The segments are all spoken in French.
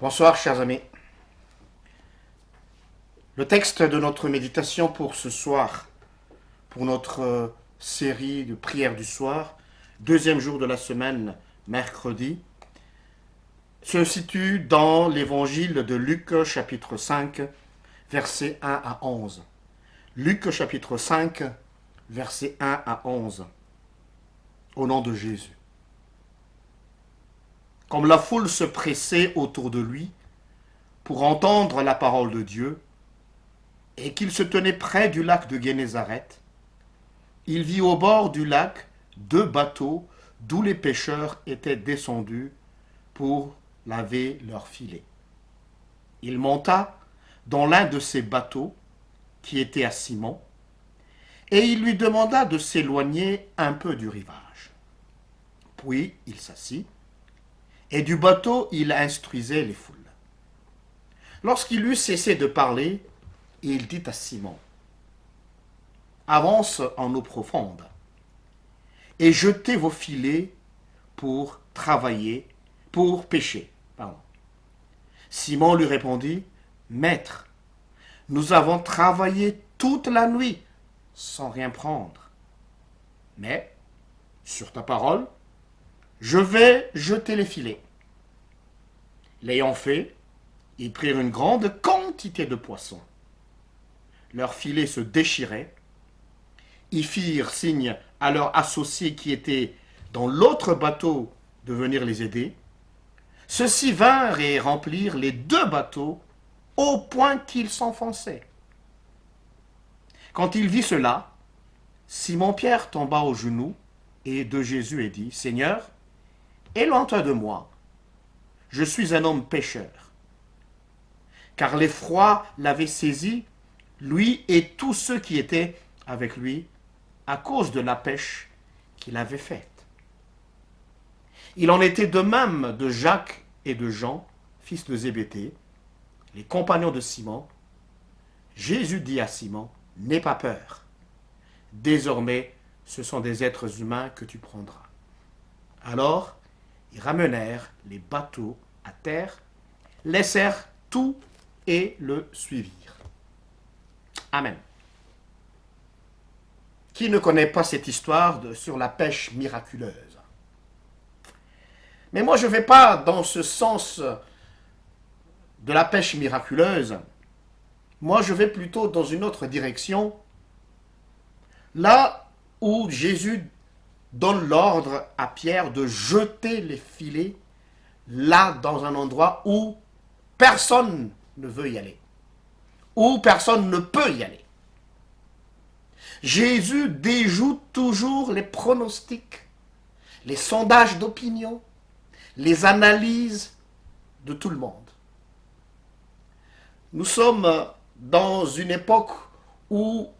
Bonsoir chers amis. Le texte de notre méditation pour ce soir, pour notre série de prières du soir, deuxième jour de la semaine, mercredi, se situe dans l'évangile de Luc chapitre 5, versets 1 à 11. Luc chapitre 5, versets 1 à 11. Au nom de Jésus. Comme la foule se pressait autour de lui pour entendre la parole de Dieu, et qu'il se tenait près du lac de Génézareth, il vit au bord du lac 2 bateaux d'où les pêcheurs étaient descendus pour laver leurs filets. Il monta dans l'un de ces bateaux, qui était à Simon, et il lui demanda de s'éloigner un peu du rivage. Puis il s'assit, et du bateau il instruisait les foules. Lorsqu'il eut cessé de parler, il dit à Simon, « Avance en eau profonde, et jetez vos filets pour travailler, pour pêcher. » Simon lui répondit, « Maître, nous avons travaillé toute la nuit sans rien prendre. Mais, sur ta parole, je vais jeter les filets. » L'ayant fait, ils prirent une grande quantité de poissons. Leurs filets se déchiraient. Ils firent signe à leurs associés qui étaient dans l'autre bateau de venir les aider. Ceux-ci vinrent et remplirent les 2 bateaux au point qu'ils s'enfonçaient. Quand il vit cela, Simon-Pierre tomba aux genoux et de Jésus et dit, « Seigneur, éloigne-toi de moi, je suis un homme pécheur. » Car l'effroi l'avait saisi, lui et tous ceux qui étaient avec lui, à cause de la pêche qu'il avait faite. Il en était de même de Jacques et de Jean, fils de Zébédée, les compagnons de Simon. Jésus dit à Simon, « N'aie pas peur. Désormais, ce sont des êtres humains que tu prendras. » Alors, ils ramenèrent les bateaux à terre, laissèrent tout et le suivirent. Amen. Qui ne connaît pas cette histoire sur la pêche miraculeuse? Mais moi, je ne vais pas dans ce sens de la pêche miraculeuse. Moi, je vais plutôt dans une autre direction. Là où Jésus donne l'ordre à Pierre de jeter les filets, là, dans un endroit où personne ne veut y aller, où personne ne peut y aller. Jésus déjoue toujours les pronostics, les sondages d'opinion, les analyses de tout le monde. Nous sommes dans une époque où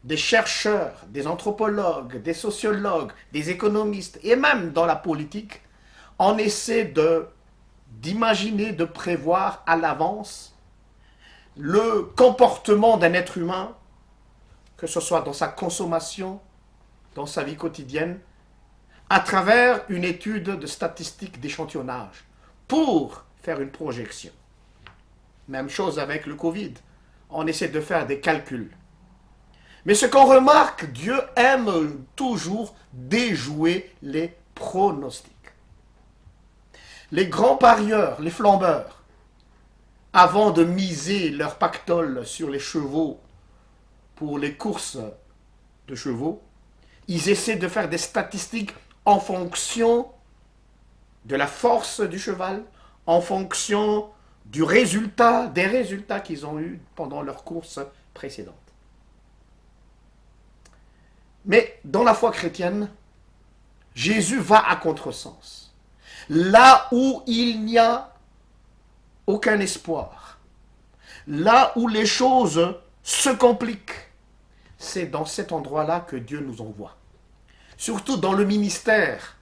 des chercheurs, des anthropologues, des sociologues, des économistes et même dans la politique, on essaie d'imaginer, de prévoir à l'avance le comportement d'un être humain, que ce soit dans sa consommation, dans sa vie quotidienne, à travers une étude de statistiques d'échantillonnage, pour faire une projection. Même chose avec le Covid. On essaie de faire des calculs. Mais ce qu'on remarque, Dieu aime toujours déjouer les pronostics. Les grands parieurs, les flambeurs, avant de miser leur pactole sur les chevaux pour les courses de chevaux, ils essaient de faire des statistiques en fonction de la force du cheval, en fonction des résultats qu'ils ont eus pendant leur course précédente. Mais dans la foi chrétienne, Jésus va à contresens. Là où il n'y a aucun espoir, là où les choses se compliquent, c'est dans cet endroit-là que Dieu nous envoie. Surtout dans le ministère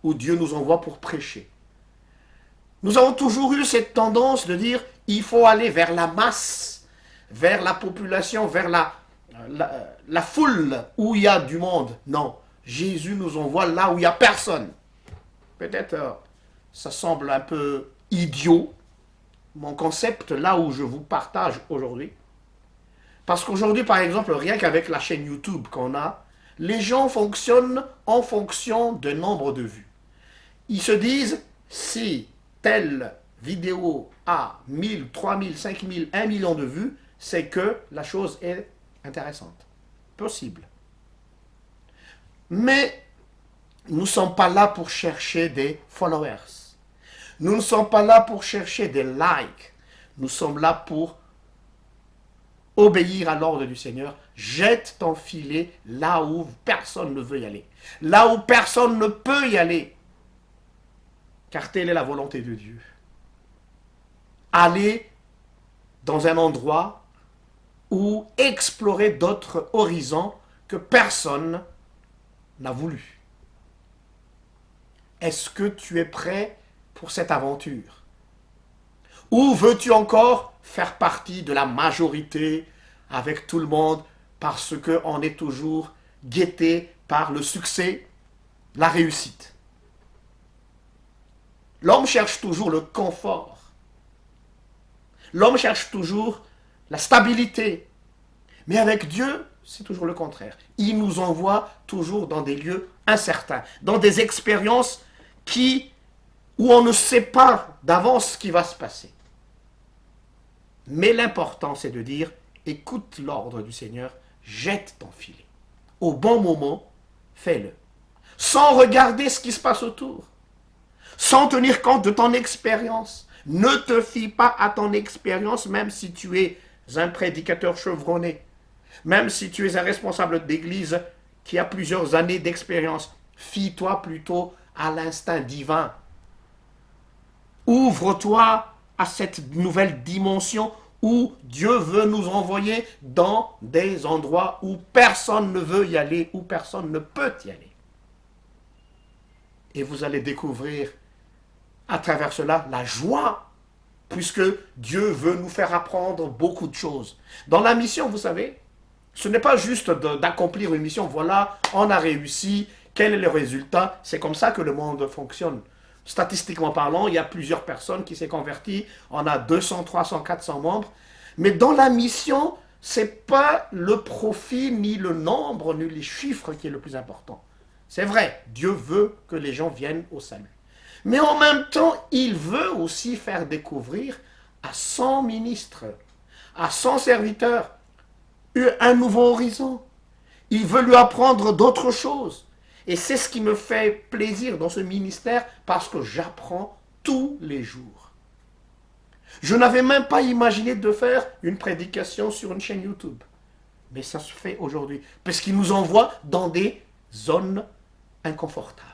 où Dieu nous envoie pour prêcher. Nous avons toujours eu cette tendance de dire il faut aller vers la masse, vers la population, vers la foule où il y a du monde. Non, Jésus nous envoie là où il n'y a personne. Peut-être ça semble un peu idiot, mon concept là où je vous partage aujourd'hui. Parce qu'aujourd'hui, par exemple, rien qu'avec la chaîne YouTube qu'on a, les gens fonctionnent en fonction de nombre de vues. Ils se disent, si telle vidéo a 1000, 3000, 5000, 1 million de vues, c'est que la chose est intéressante, possible. Mais nous ne sommes pas là pour chercher des followers. Nous ne sommes pas là pour chercher des likes. Nous sommes là pour obéir à l'ordre du Seigneur. Jette ton filet là où personne ne veut y aller. Là où personne ne peut y aller. Car telle est la volonté de Dieu. Aller dans un endroit ou explorer d'autres horizons que personne n'a voulu. Est-ce que tu es prêt pour cette aventure? Ou veux-tu encore faire partie de la majorité avec tout le monde parce qu'on est toujours guetté par le succès, la réussite? L'homme cherche toujours le confort. L'homme cherche toujours la stabilité. Mais avec Dieu, c'est toujours le contraire. Il nous envoie toujours dans des lieux incertains, dans des expériences où on ne sait pas d'avance ce qui va se passer. Mais l'important, c'est de dire, écoute l'ordre du Seigneur, jette ton filet. Au bon moment, fais-le. Sans regarder ce qui se passe autour. Sans tenir compte de ton expérience. Ne te fie pas à ton expérience, même si tu es un prédicateur chevronné. Même si tu es un responsable d'église qui a plusieurs années d'expérience. Fie-toi plutôt à l'instinct divin. Ouvre-toi à cette nouvelle dimension où Dieu veut nous envoyer dans des endroits où personne ne veut y aller, où personne ne peut y aller. Et vous allez découvrir à travers cela la joie, puisque Dieu veut nous faire apprendre beaucoup de choses. Dans la mission, vous savez, ce n'est pas juste d'accomplir une mission, voilà, on a réussi, quel est le résultat? C'est comme ça que le monde fonctionne. Statistiquement parlant, il y a plusieurs personnes qui s'est converties, on a 200, 300, 400 membres, mais dans la mission, ce n'est pas le profit, ni le nombre, ni les chiffres qui est le plus important. C'est vrai, Dieu veut que les gens viennent au salut. Mais en même temps, il veut aussi faire découvrir à son ministre, à son serviteur, un nouveau horizon. Il veut lui apprendre d'autres choses. Et c'est ce qui me fait plaisir dans ce ministère, parce que j'apprends tous les jours. Je n'avais même pas imaginé de faire une prédication sur une chaîne YouTube. Mais ça se fait aujourd'hui, parce qu'il nous envoie dans des zones inconfortables.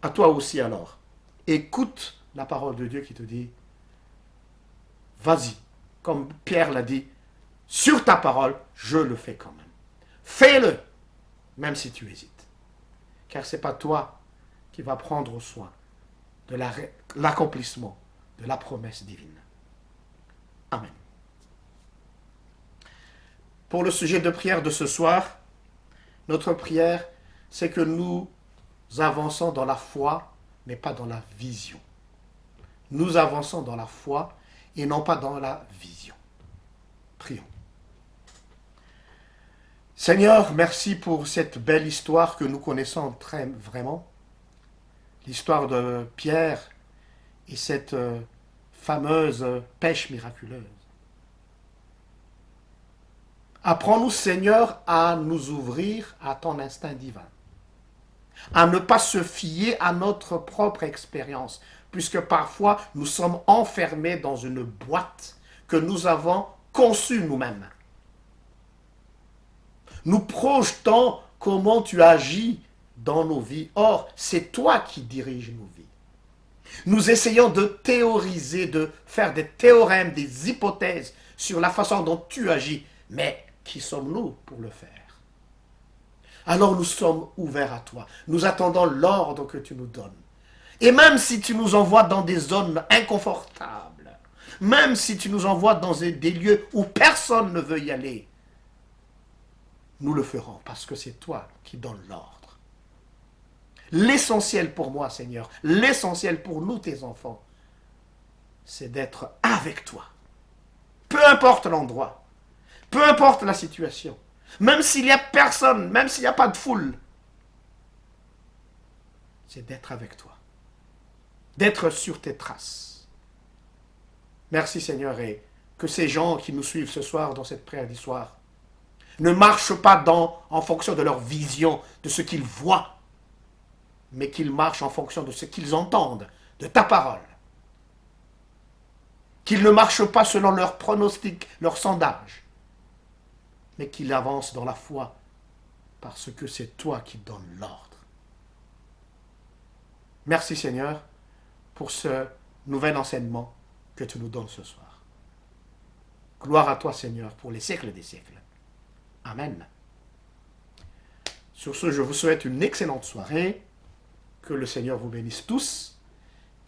À toi aussi alors, écoute la parole de Dieu qui te dit, vas-y, comme Pierre l'a dit, sur ta parole, je le fais quand même. Fais-le, même si tu hésites. Car ce n'est pas toi qui vas prendre soin de l'accomplissement de la promesse divine. Amen. Pour le sujet de prière de ce soir, notre prière, c'est que nous avançons dans la foi, mais pas dans la vision. Nous avançons dans la foi et non pas dans la vision. Prions. Seigneur, merci pour cette belle histoire que nous connaissons très vraiment. L'histoire de Pierre et cette fameuse pêche miraculeuse. Apprends-nous, Seigneur, à nous ouvrir à ton instinct divin. À ne pas se fier à notre propre expérience, puisque parfois nous sommes enfermés dans une boîte que nous avons conçue nous-mêmes. Nous projetons comment tu agis dans nos vies. Or, c'est toi qui diriges nos vies. Nous essayons de théoriser, de faire des théorèmes, des hypothèses sur la façon dont tu agis. Mais qui sommes-nous pour le faire? Alors nous sommes ouverts à toi. Nous attendons l'ordre que tu nous donnes. Et même si tu nous envoies dans des zones inconfortables, même si tu nous envoies dans des lieux où personne ne veut y aller, nous le ferons parce que c'est toi qui donnes l'ordre. L'essentiel pour moi, Seigneur, l'essentiel pour nous, tes enfants, c'est d'être avec toi. Peu importe l'endroit, peu importe la situation, même s'il n'y a personne, même s'il n'y a pas de foule, c'est d'être avec toi, d'être sur tes traces. Merci Seigneur, et que ces gens qui nous suivent ce soir dans cette prière du soir ne marchent pas en fonction de leur vision, de ce qu'ils voient, mais qu'ils marchent en fonction de ce qu'ils entendent, de ta parole. Qu'ils ne marchent pas selon leurs pronostics, leurs sondages, mais qu'ils avancent dans la foi, parce que c'est toi qui donnes l'ordre. Merci Seigneur pour ce nouvel enseignement que tu nous donnes ce soir. Gloire à toi Seigneur pour les siècles des siècles. Amen. Sur ce, je vous souhaite une excellente soirée. Que le Seigneur vous bénisse tous.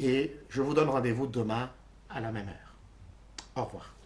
Et je vous donne rendez-vous demain à la même heure. Au revoir.